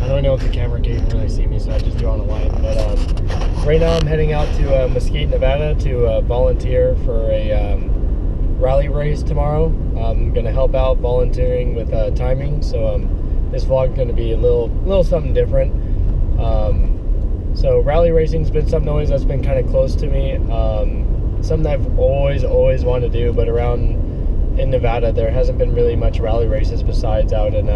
I don't know if the camera can even really see me, so I just do on a light. But right now I'm heading out to Mesquite, Nevada to volunteer for a rally race tomorrow. I'm going to help out volunteering with timing, so this vlog is going to be a little something different. So rally racing's been something that's been kind of close to me. Something I've always wanted to do, but around in Nevada there hasn't been really much rally races besides out in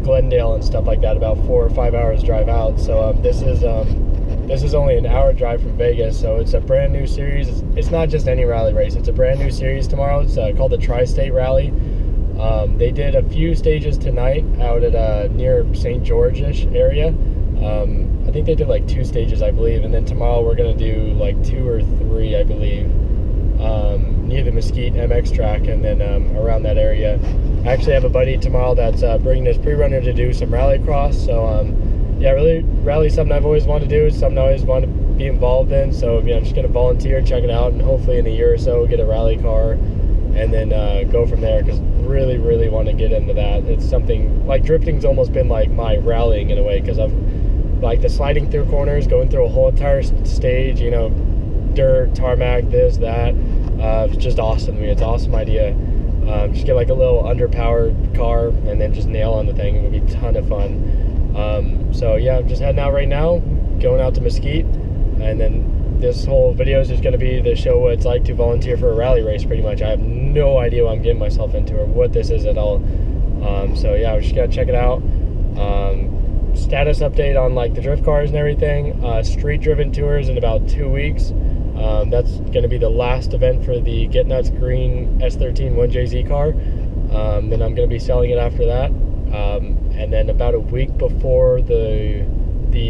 Glendale and stuff like that, about 4 or 5 hours drive out. So this is only an hour drive from Vegas, so it's a brand new series. It's not just any rally race, it's a brand new series tomorrow. It's called the Tristate Rally. They did a few stages tonight out at near St. George-ish area. I think they did like 2 stages, I believe, and then tomorrow we're gonna do like 2 or 3, I believe, near the Mesquite MX track, and then around that area. I actually have a buddy tomorrow that's bringing his pre-runner to do some rallycross. So yeah, really, rally's something I've always wanted to do. It's something I always want to be involved in. So yeah, I'm just gonna volunteer, check it out, and hopefully in a year or so get a rally car, and then go from there. Because really want to get into that. It's something like drifting's almost been like my rallying in a way, because I've like the sliding through corners, going through a whole entire stage, you know, dirt, tarmac, this, that. It's just awesome to me. It's an awesome idea. Just get like a little underpowered car and then just nail on the thing. It would be a ton of fun. So yeah, I'm just heading out right now, going out to Mesquite, and then this whole video is just going to be to show what it's like to volunteer for a rally race, pretty much. I have no idea what I'm getting myself into or what this is at all. So yeah, we're just going to check it out. Status update on like the drift cars and everything. Street driven tours in about 2 weeks. That's going to be the last event for the Get Nuts Green S13 1JZ car. Then I'm going to be selling it after that. And then about a week before the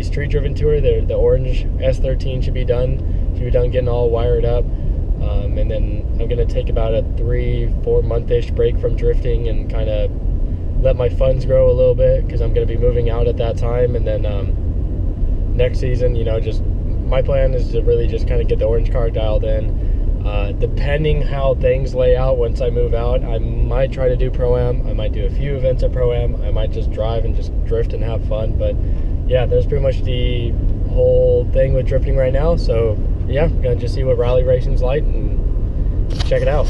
street driven tour, the orange S13 should be done. Getting all wired up. And then I'm going to take about a 3-4 month-ish break from drifting and kind of let my funds grow a little bit, because I'm going to be moving out at that time. And then next season, you know, just my plan is to really just kind of get the orange car dialed in. Depending how things lay out once I move out, I might try to do Pro-Am. I might do a few events at Pro-Am. I might just drive and just drift and have fun. But yeah, that's pretty much the whole thing with drifting right now. So yeah, I'm gonna just see what rally racing's like and check it out.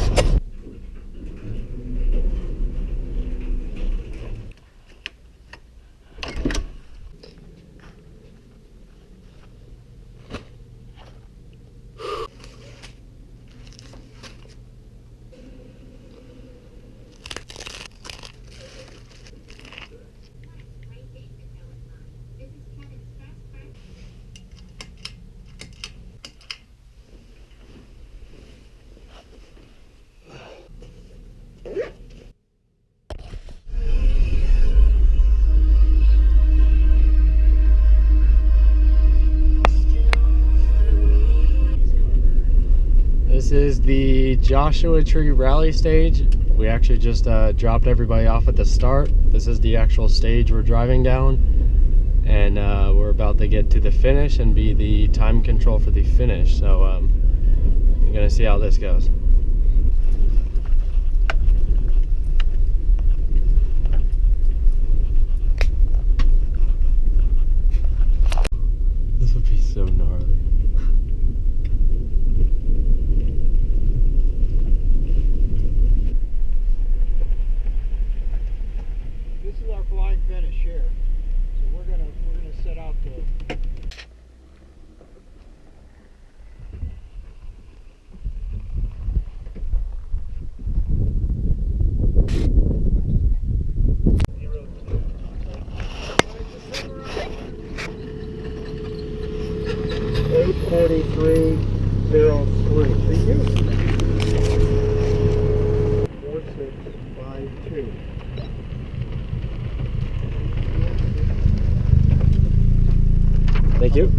This is the Joshua Tree Rally stage. We actually just dropped everybody off at the start. This is the actual stage we're driving down, and we're about to get to the finish and be the time control for the finish. So I'm gonna see how this goes. This would be so gnarly. This is our blind finish here, so we're gonna set out to. $843.03. Thank you. 4652. Thank you.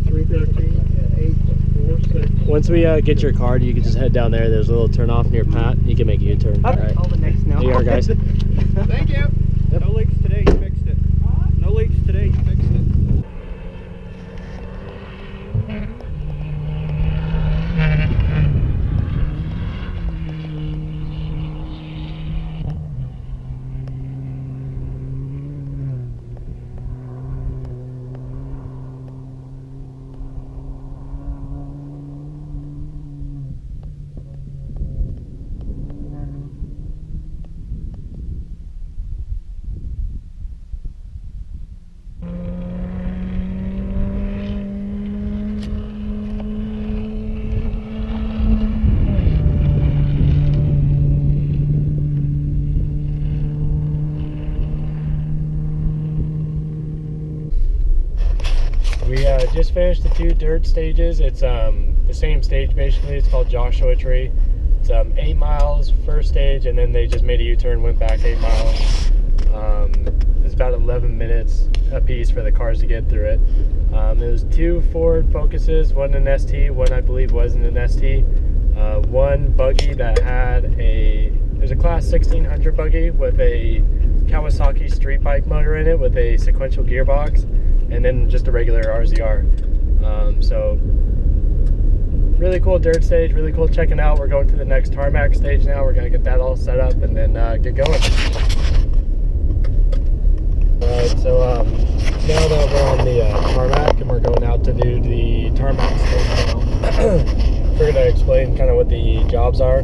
313. Once we get your card, you can just head down there. There's a little turn off near Pat. You can make a U-turn. All right. All the next now. Here you are, guys. Thank you. Yep. No leaks today. You fixed it. No leaks today. You fixed it. just finished the 2 dirt stages. It's the same stage basically. It's called Joshua Tree. It's 8 miles first stage, and then they just made a U-turn, went back 8 miles. It's about 11 minutes a piece for the cars to get through it. There was 2 Ford Focuses, one an ST, one I believe wasn't an ST. One buggy that had there's a class 1600 buggy with a Kawasaki street bike motor in it with a sequential gearbox, and then just a regular RZR. So really cool dirt stage, really cool checking out. We're going to the next tarmac stage now. We're gonna get that all set up and then get going. Alright, so now that we're on the tarmac and we're going out to do the tarmac stage now. Figured I'd explain kind of what the jobs are.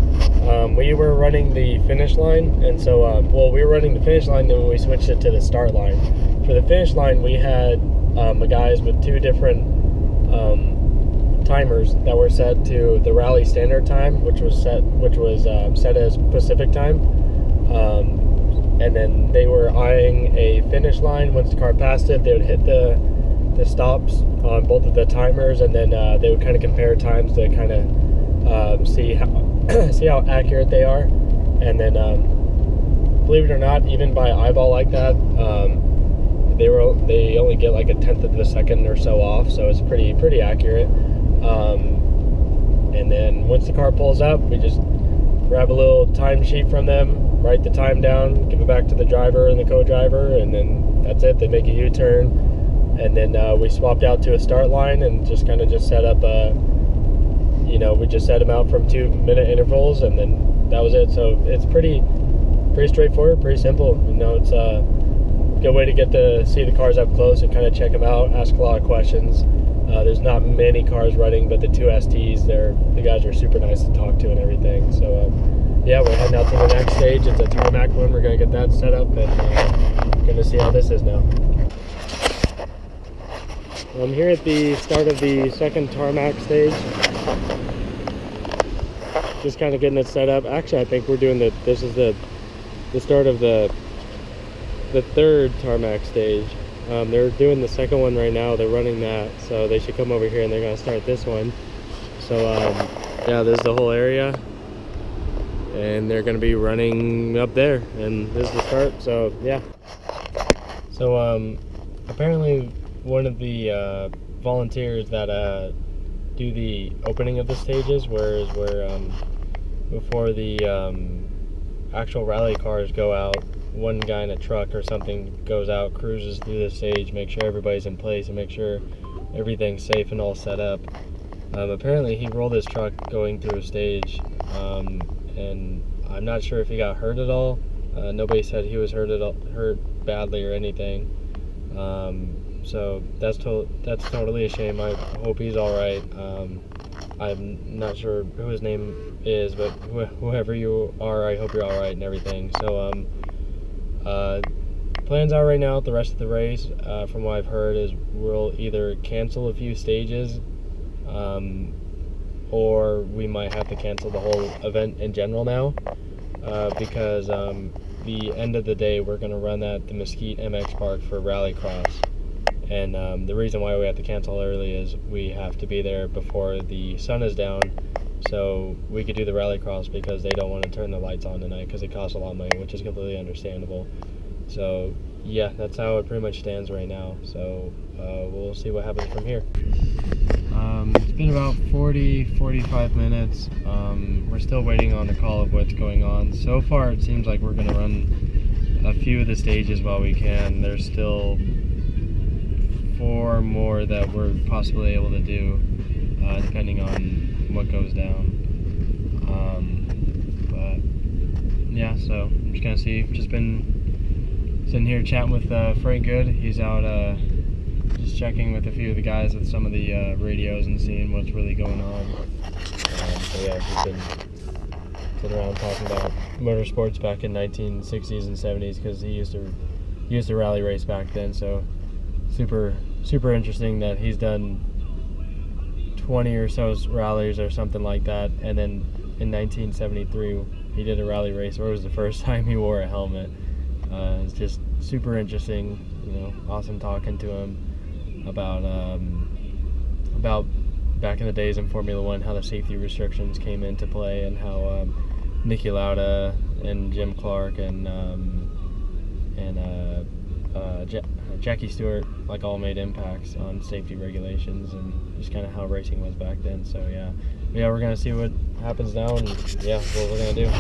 We were running the finish line, and so well, we were running the finish line, then we switched it to the start line. For the finish line, we had guys with 2 different timers that were set to the rally standard time, which was set as Pacific time, and then they were eyeing a finish line. Once the car passed it, they would hit the stops on both of the timers, and then they would kind of compare times to kind of see how accurate they are. And then believe it or not, even by eyeball like that, they only get like 1/10 of a second or so off, so it's pretty accurate. And then once the car pulls up, we just grab a little time sheet from them, write the time down, give it back to the driver and the co-driver, and then that's it. They make a U-turn. And then we swapped out to a start line and just set up, we just set them out from 2-minute intervals, and then that was it. So it's pretty straightforward, pretty simple. It's a good way to get to see the cars up close and kind of check them out, ask a lot of questions. There's not many cars running, but the 2 STs, the guys are super nice to talk to and everything. So yeah, we're heading out to the next stage. It's a tarmac one. We're gonna get that set up, and gonna see how this is now. I'm here at the start of the 2nd tarmac stage. Just kind of getting it set up. Actually, I think we're doing this is the start of the 3rd tarmac stage. They're doing the 2nd one right now. They're running that, so they should come over here and they're gonna start this one. So yeah, this is the whole area, and they're gonna be running up there, and this is the start. So yeah. So apparently one of the volunteers that do the opening of the stages, where before the actual rally cars go out, one guy in a truck or something goes out, cruises through the stage, make sure everybody's in place and make sure everything's safe and all set up. Apparently he rolled his truck going through a stage, and I'm not sure if he got hurt at all. Nobody said he was hurt badly or anything. So that's totally a shame. I hope he's all right. I'm not sure who his name is, but whoever you are, I hope you're all right and everything. So plans are right now, the rest of the race, from what I've heard, is we'll either cancel a few stages, or we might have to cancel the whole event in general now, because the end of the day we're going to run at the Mesquite MX Park for Rallycross. And the reason why we have to cancel early is we have to be there before the sun is down, so we could do the Rallycross, because they don't want to turn the lights on tonight because it costs a lot of money, which is completely understandable. So yeah, that's how it pretty much stands right now. So we'll see what happens from here. It's been about 45 minutes. We're still waiting on the call of what's going on. So far it seems like we're going to run a few of the stages while we can. There's still 4 more that we're possibly able to do, depending on what goes down. But yeah, so I'm just gonna see. Just been sitting here chatting with Frank Good. He's out just checking with a few of the guys with some of the radios and seeing what's really going on. So yeah, he's been sitting around talking about motorsports back in 1960s and 70s, because he used to rally race back then. So super interesting that he's done 20 or so rallies or something like that, and then in 1973 he did a rally race where it was the first time he wore a helmet. It's just super interesting, awesome talking to him about about back in the days in Formula One, how the safety restrictions came into play, and how Niki Lauda and Jim Clark and Jackie Stewart like all made impacts on safety regulations and just kind of how racing was back then. So yeah, we're gonna see what happens now, and yeah, what we're gonna do.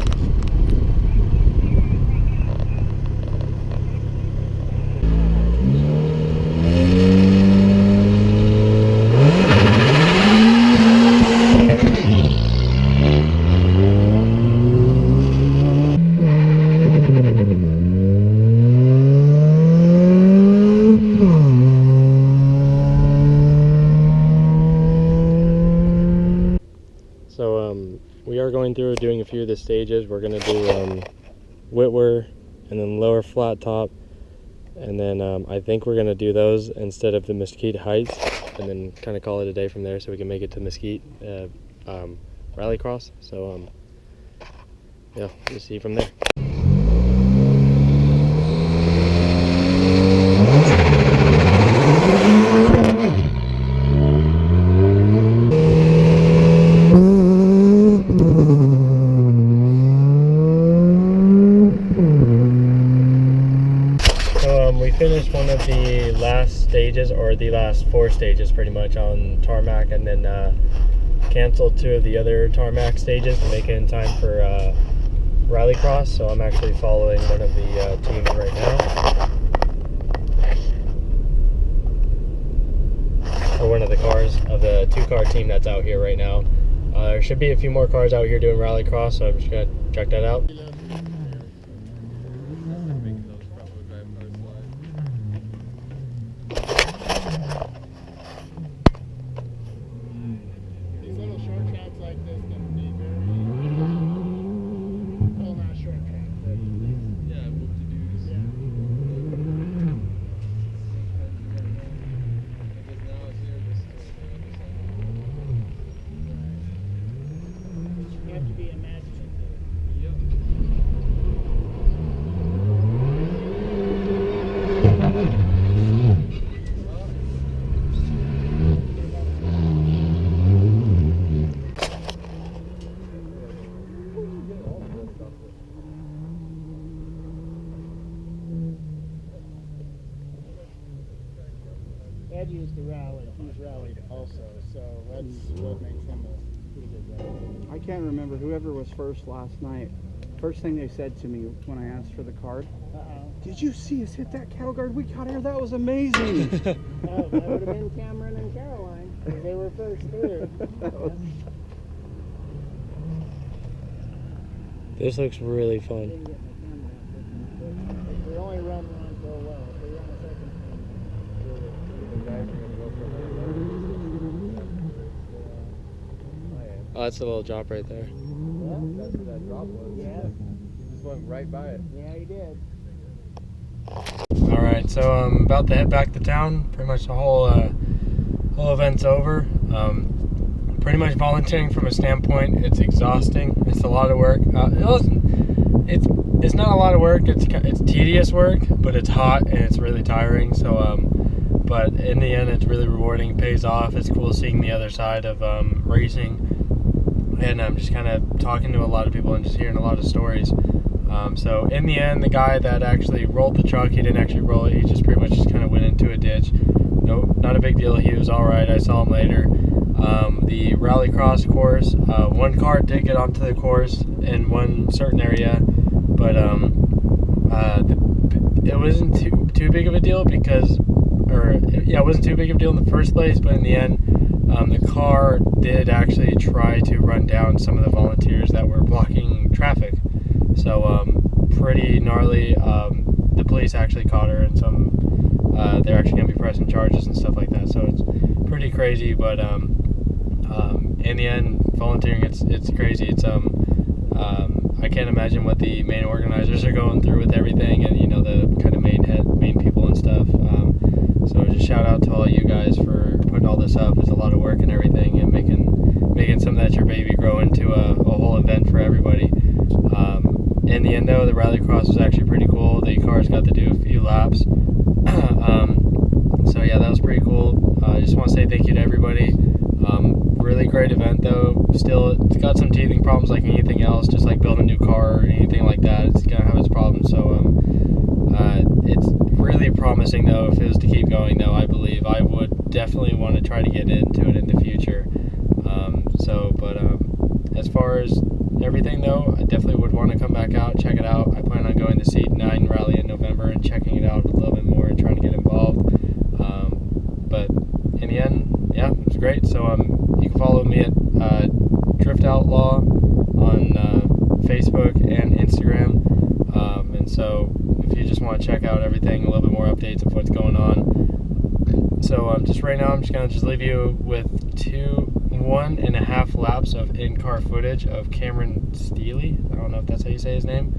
So we are going through doing a few of the stages. We're going to do Whitwer and then lower flat top, and then I think we're going to do those instead of the Mesquite Heights, and then kind of call it a day from there so we can make it to Mesquite Rallycross. So yeah, we'll see you from there. We finished one of the last stages, or the last 4 stages pretty much, on tarmac, and then canceled 2 of the other tarmac stages to make it in time for Rallycross. So I'm actually following one of the teams right now, or one of the cars of the 2-car team that's out here right now. There should be a few more cars out here doing Rallycross, so I'm just gonna check that out. Ed used to rally. He's rallied also, so that's what makes him a pretty good rally. I can't remember whoever was first last night. First thing they said to me when I asked for the card, did you see us hit that cow guard we caught here? That was amazing. Oh, that would have been Cameron and Caroline, because they were first through. This looks really fun. We only run one so well. If we run a second Oh, that's a little drop right there. yeah, That's where that drop was. yeah, He just went right by it. yeah, he did. Alright, so I'm about to head back to town. Pretty much the whole event's over. Pretty much volunteering from a standpoint, it's exhausting. It's a lot of work. It's not a lot of work. It's tedious work, but it's hot and it's really tiring. So, but in the end, it's really rewarding. It pays off. It's cool seeing the other side of racing, and I'm just kind of talking to a lot of people and just hearing a lot of stories. So in the end, the guy that actually rolled the truck, he didn't actually roll it. He just pretty much just kind of went into a ditch. No, not a big deal. He was all right. I saw him later. The Rallycross course, one car did get onto the course in one certain area, but it wasn't too big of a deal because, it wasn't too big of a deal in the first place. But in the end, the car did actually try to run down some of the volunteers that were blocking traffic. So pretty gnarly. The police actually caught her, and they're actually gonna be pressing charges and stuff like that. So it's pretty crazy, but in the end, volunteering, it's crazy. It's I can't imagine what the main organizers are going through with everything, and the kind of main people and stuff. So just shout out to all you guys for putting all this up. It's a lot of work and everything, and making something that's your baby grow into a whole event for everybody. In the end, though, the Rallycross was actually pretty cool. The cars got to do a few laps. So yeah, that was pretty cool. I just want to say thank you to everybody. Really great event though. Still, it's got some teething problems like anything else, just like building a new car or anything like that. It's gonna have its problems. So it's really promising though. If it was to keep going though, I believe I would definitely want to try to get into it in the future. As far as everything though, I definitely would want to come back out, check it out. I plan on going to Seed 9 rally in November and checking it out a little bit more and trying to get involved. But in the end, yeah, it was great. So you can follow me at Drift Outlaw on Facebook and Instagram. And so if you just want to check out everything, a little bit more updates of what's going on. So just right now, I'm just gonna leave you with 1.5 laps of in-car footage of Cameron Steely. I don't know if that's how you say his name.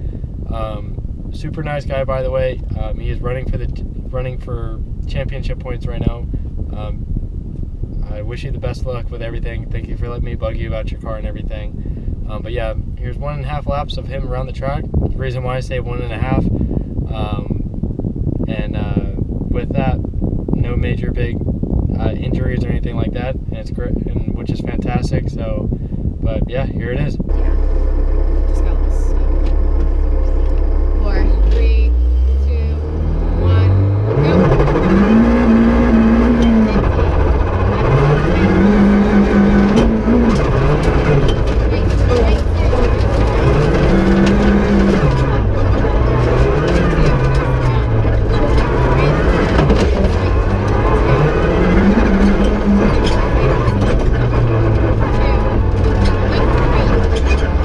Super nice guy, by the way. He is running for championship points right now. I wish you the best luck with everything. Thank you for letting me bug you about your car and everything. But yeah, here's 1.5 laps of him around the track. The reason why I say 1.5. With that, no major big injuries or anything like that, and it's great, and which is fantastic. So, but yeah, here it is. Just go. 4, 3, 2, 1, go. Two,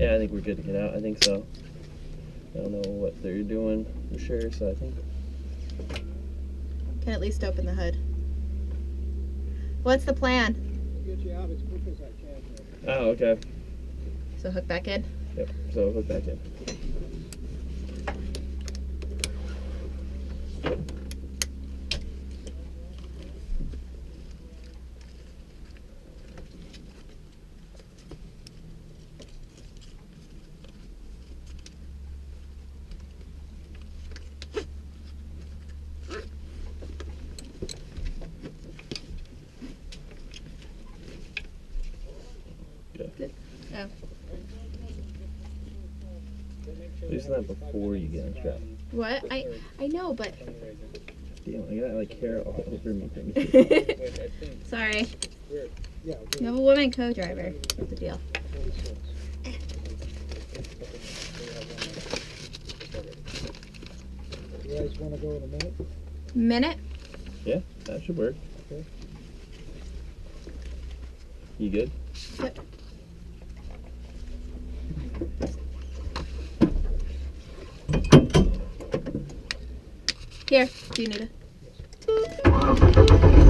Yeah, I think we're good to get out. I think so. I don't know what they're doing for sure, so I think. Can at least open the hood. What's the plan? Get you out as quick as I can. Oh, okay. So hook back in. Yep. So hook back in. Oh. Loosen that before you get unstrapped. What? I know, but Damn, I got like hair all over me. sorry. Yeah. You have a woman co-driver. What's the deal? You guys want to go in a minute? Minute? Yeah, that should work. Okay. You good? Yep. Here, do you need it?